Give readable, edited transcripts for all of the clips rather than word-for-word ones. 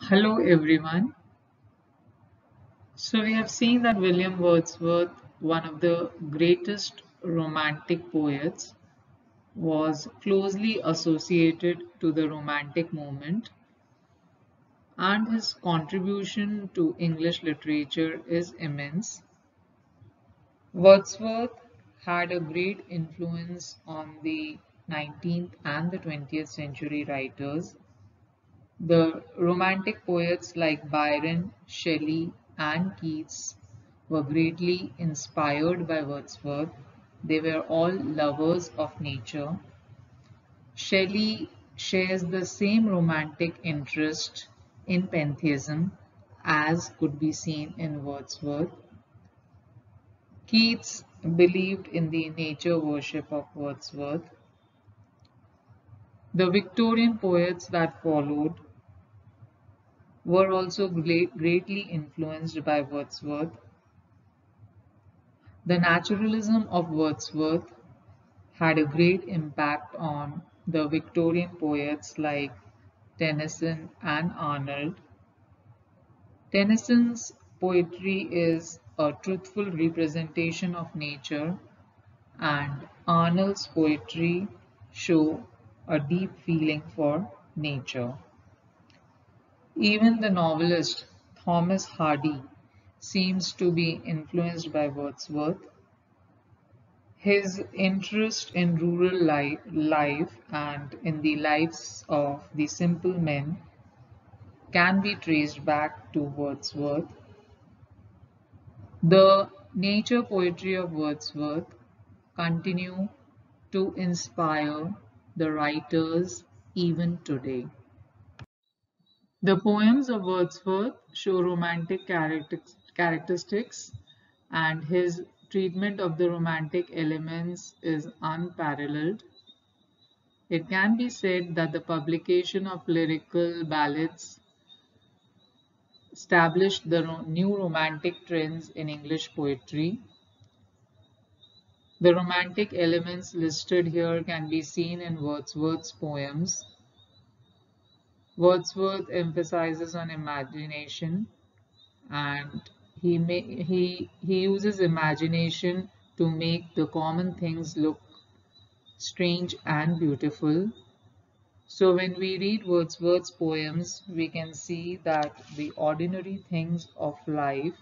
Hello everyone. So we have seen that William Wordsworth, one of the greatest romantic poets, was closely associated to the Romantic movement, and his contribution to English literature is immense. Wordsworth had a great influence on the 19th and the 20th century writers. The Romantic poets like Byron, Shelley, and Keats were greatly inspired by Wordsworth. They were all lovers of nature. Shelley shares the same romantic interest in pantheism as could be seen in Wordsworth. Keats believed in the nature worship of Wordsworth. The Victorian poets that followed were also greatly influenced by Wordsworth. The naturalism of Wordsworth had a great impact on the Victorian poets like Tennyson and Arnold. Tennyson's poetry is a truthful representation of nature, and Arnold's poetry show a deep feeling for nature. Even the novelist Thomas Hardy seems to be influenced by Wordsworth. His interest in rural life and in the lives of the simple men can be traced back to Wordsworth. The nature poetry of Wordsworth continue to inspire the writers even today. The poems of Wordsworth show romantic characteristics, and his treatment of the romantic elements is unparalleled. It can be said that the publication of lyrical ballads established the new romantic trends in English poetry. The romantic elements listed here can be seen in Wordsworth's poems. Wordsworth emphasizes on imagination, and he uses imagination to make the common things look strange and beautiful. So when we read Wordsworth's poems, we can see that the ordinary things of life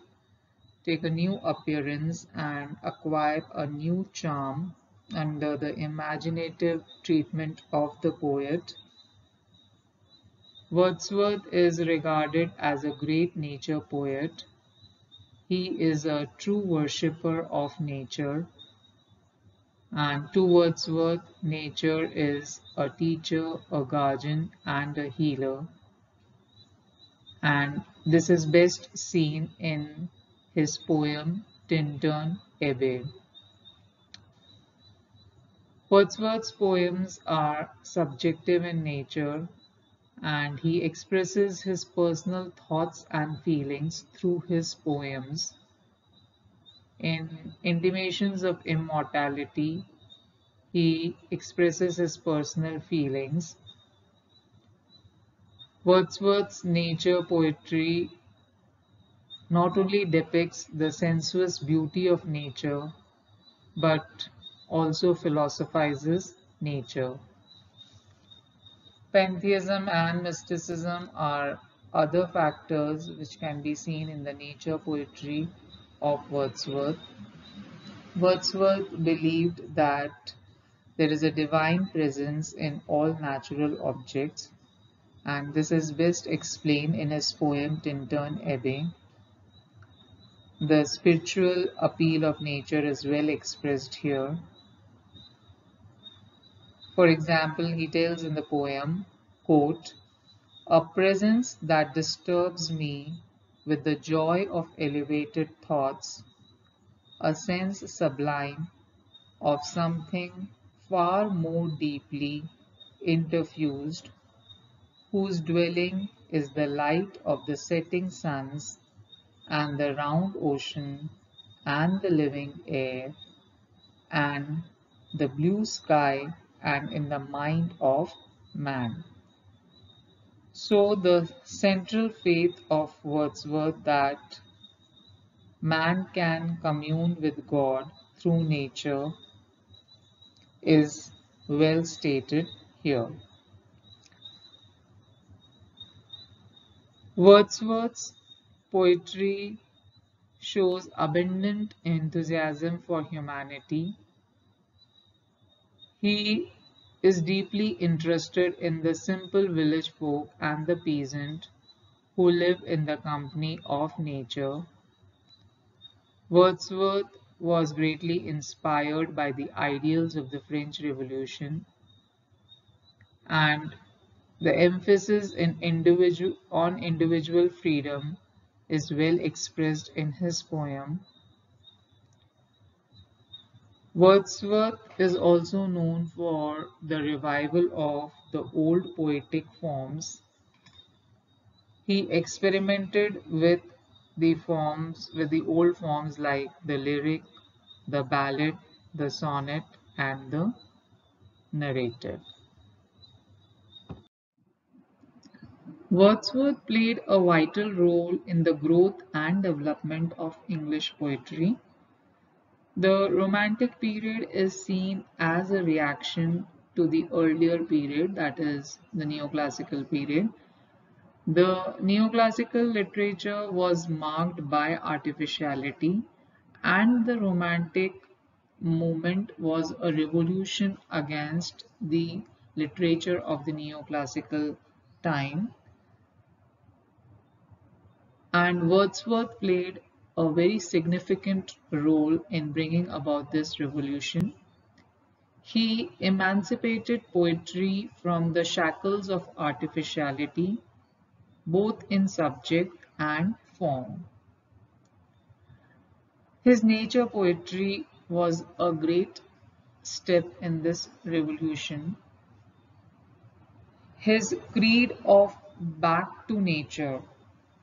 take a new appearance and acquire a new charm under the imaginative treatment of the poet. Wordsworth is regarded as a great nature poet. He is a true worshipper of nature, and to Wordsworth, nature is a teacher, a guardian, and a healer. And this is best seen in his poem Tintern Abbey. Wordsworth's poems are subjective in nature, and he expresses his personal thoughts and feelings through his poems. In Intimations of Immortality, he expresses his personal feelings. Wordsworth's nature poetry not only depicts the sensuous beauty of nature, but also philosophizes nature. Pantheism and mysticism are other factors which can be seen in the nature poetry of Wordsworth. Wordsworth believed that there is a divine presence in all natural objects, and this is best explained in his poem Tintern Abbey. The spiritual appeal of nature is well expressed here. For example, he tells in the poem, quote, "A presence that disturbs me with the joy of elevated thoughts, a sense sublime of something far more deeply interfused, whose dwelling is the light of the setting suns and the round ocean and the living air and the blue sky and in the mind of man." So the central faith of Wordsworth that man can commune with God through nature is well stated here. Wordsworth's poetry shows abundant enthusiasm for humanity. He is deeply interested in the simple village folk and the peasant who live in the company of nature. Wordsworth was greatly inspired by the ideals of the French Revolution, and the emphasis on individual freedom is well expressed in his poem. Wordsworth is also known for the revival of the old poetic forms. He experimented with the old forms like the lyric, the ballad, the sonnet, and the narrative. Wordsworth played a vital role in the growth and development of English poetry. The Romantic period is seen as a reaction to the earlier period, that is, the Neoclassical period. The Neoclassical literature was marked by artificiality, and the Romantic movement was a revolution against the literature of the Neoclassical time. And Wordsworth played a very significant role in bringing about this revolution. He emancipated poetry from the shackles of artificiality, both in subject and form. His nature poetry was a great step in this revolution. His creed of back to nature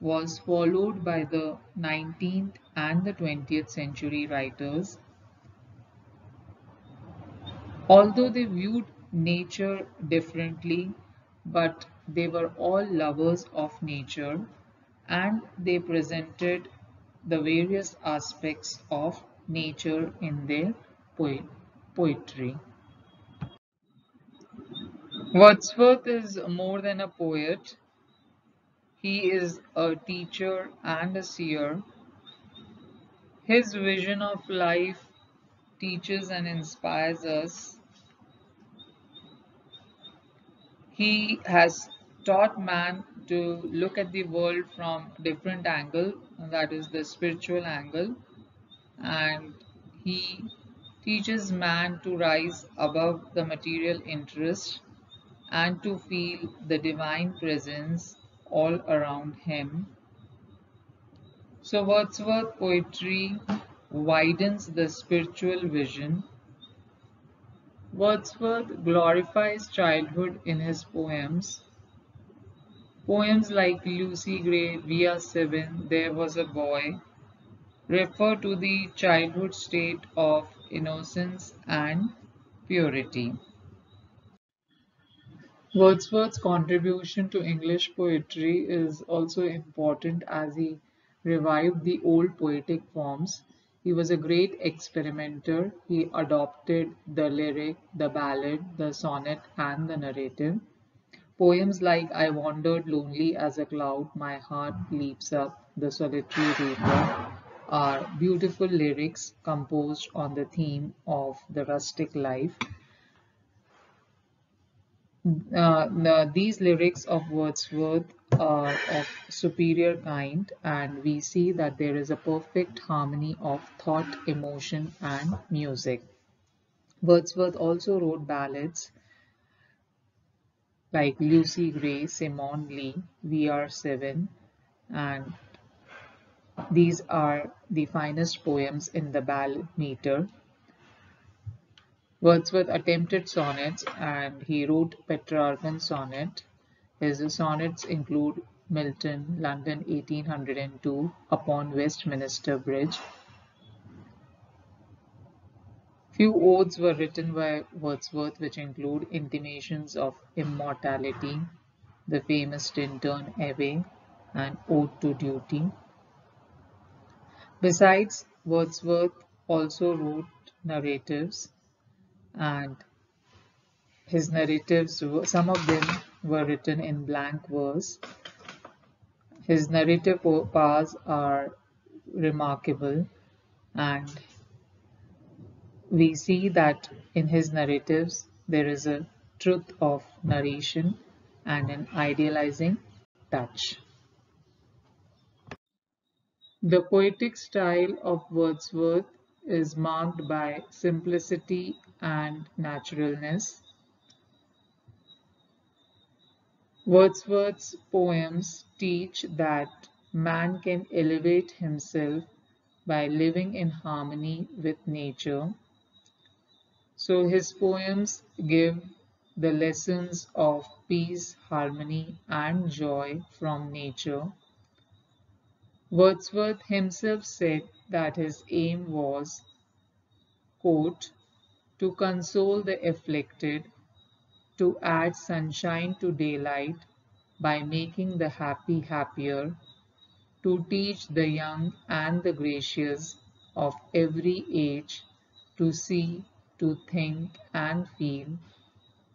was followed by the 19th and the 20th century writers. Although they viewed nature differently, but they were all lovers of nature, and they presented the various aspects of nature in their poetry. Wordsworth is more than a poet, he is a teacher and a seer. His vision of life teaches and inspires us. He has taught man to look at the world from different angle, and that is the spiritual angle, and he teaches man to rise above the material interest and to feel the divine presence all around him. So Wordsworth poetry widens the spiritual vision. Wordsworth glorifies childhood in his poems. Poems like Lucy Gray, We Are Seven, There Was a Boy refer to the childhood state of innocence and purity. Wordsworth's contribution to English poetry is also important as he revived the old poetic forms. He was a great experimenter. He adopted the lyric, the ballad, the sonnet, and the narrative. Poems like I wandered lonely as a cloud, my heart leaps up, the solitary reaper are beautiful lyrics composed on the theme of the rustic life. These lyrics of Wordsworth are of superior kind, and we see that there is a perfect harmony of thought, emotion, and music. Wordsworth also wrote ballads like Lucy Gray, Simone Lee, We Are Seven, and these are the finest poems in the ballad meter. Wordsworth attempted sonnets and he wrote Petrarchan sonnet. His sonnets include Milton, London 1802, Upon Westminster Bridge. Few odes were written by Wordsworth which include Intimations of Immortality, the famous Tintern Abbey, and Ode to Duty. Besides, Wordsworth also wrote narratives, and his narratives, some of them were written in blank verse. His narrative powers are remarkable, and we see that in his narratives there is a truth of narration and an idealizing touch. The poetic style of Wordsworth is marked by simplicity and naturalness. Wordsworth's poems teach that man can elevate himself by living in harmony with nature. So his poems give the lessons of peace, harmony, and joy from nature. Wordsworth himself said that his aim was, quote, to console the afflicted, to add sunshine to daylight by making the happy happier, to teach the young and the gracious of every age to see, to think, and feel,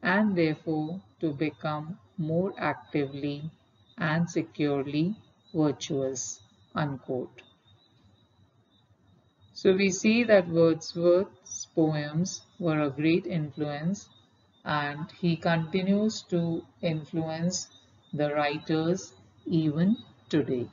and therefore to become more actively and securely virtuous. Unquote. So we see that Wordsworth's poems were a great influence, and he continues to influence the writers even today.